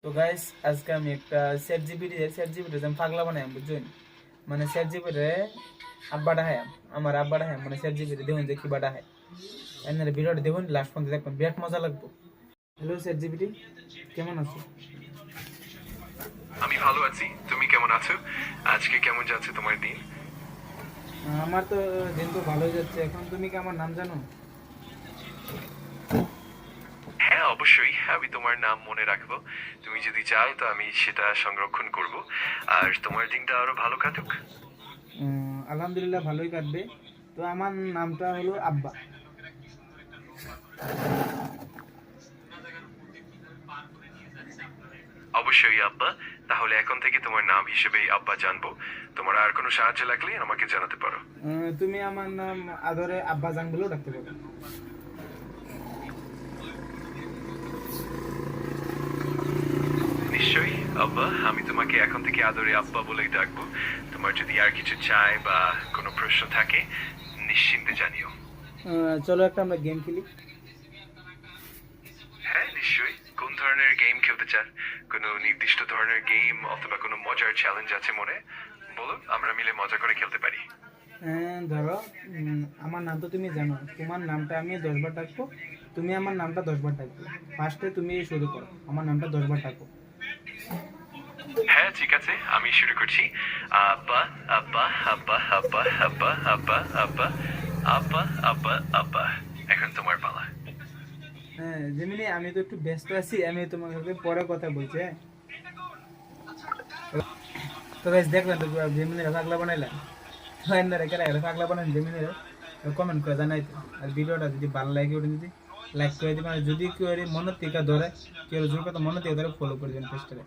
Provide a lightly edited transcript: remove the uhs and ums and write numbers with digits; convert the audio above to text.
তো গাইস আজকে আমি একটা চ্যাট জিপিটি আমি পাগলা বানাই বুঝছেন মানে চ্যাট জিপিটি আব্বাটা হয় আমার আব্বাটা হয় মানে চ্যাট জিপিটি দেখুন যে কি বাটা হয় এনারে ভিডিওটা দেখুন লাস্ট পর্যন্ত দেখবেন বিরাট মজা লাগবে। হ্যালো চ্যাট জিপিটি, কেমন আছো? আমি ভালো আছি, তুমি কেমন আছো? আজকে কেমন যাচ্ছে তোমার দিন? আমার তো দিন তো ভালোই যাচ্ছে। এখন তুমি কি আমার নাম জানো? হ্যাঁ অবশ্যই, আমি তোমার নাম মনে রাখবো। তুমি যদি চাও তো আমি সেটা সংরক্ষণ করব। আর তোমার দিনটা আরো ভালো কাটুক। আলহামদুলিল্লাহ ভালোই কাটবে। তো আমার নামটা হলো আব্বা। অবশ্যই আব্বা, তাহলে এখন থেকে তোমার নাম হিসেবেই আব্বা জানবো। তোমার আর কোনো সাহায্য লাগলে আমাকে জানাতে পারো। তুমি আমার নাম আদরে আব্বা জান বলেও ডাকতে পারো। নিশ্চয়ই আব্বা, আমি তোমাকে এখন থেকে আদরে আব্বা বলেই ডাকবো। তোমার যদি আর কিছু চাই বা কোনো প্রশ্ন থাকে নিশ্চিন্তে জানিও। চলো একটা আমরা গেম খেলি। হ্যাঁ নিশ্চয়ই, কোন ধরনের গেম খেলতে চান? কোনো নির্দিষ্ট ধরনের গেম অথবা কোনো মজার চ্যালেঞ্জ আছে মনে? বলো, আমরা মিলে মজা করে খেলতে পারি। ধরো আমার নাম তো তুমি জানো, তোমার নামটা আমি 10 বার ডাকবো, তুমি আমার নামটা 10 বার ডাকবে। ফার্স্টে তুমি শুরু করো, আমার নামটা 10 বার ডাকো। হ্যাঁ ঠিক আছে, আমি শুরু করছি। আব্বা আব্বা আব্বা আব্বা আব্বা আব্বা আব্বা আব্বা আব্বা আব্বা। এখন তোমার পালা। হ্যাঁ যেমনি আমি তো একটু ব্যস্ত আছি, আমি তোমার সাথে পরে কথা বলছি। হ্যাঁ তো গাইস দেখলেন তো জেমিনিরা পাগলা বানাইলাম। তো এন্দারে কেরা এরা পাগলা বানান জেমিনিরা কমেন্ট করে জানাই তো। আর ভিডিওটা যদি ভালো লাগে ওটা যদি লাইক করে দিবেন, আর যদি কেউ মনে থেকে ধরে কেউ জোর কথা মনে থেকে ধরে ফলো করে দিবেন পেজটাকে।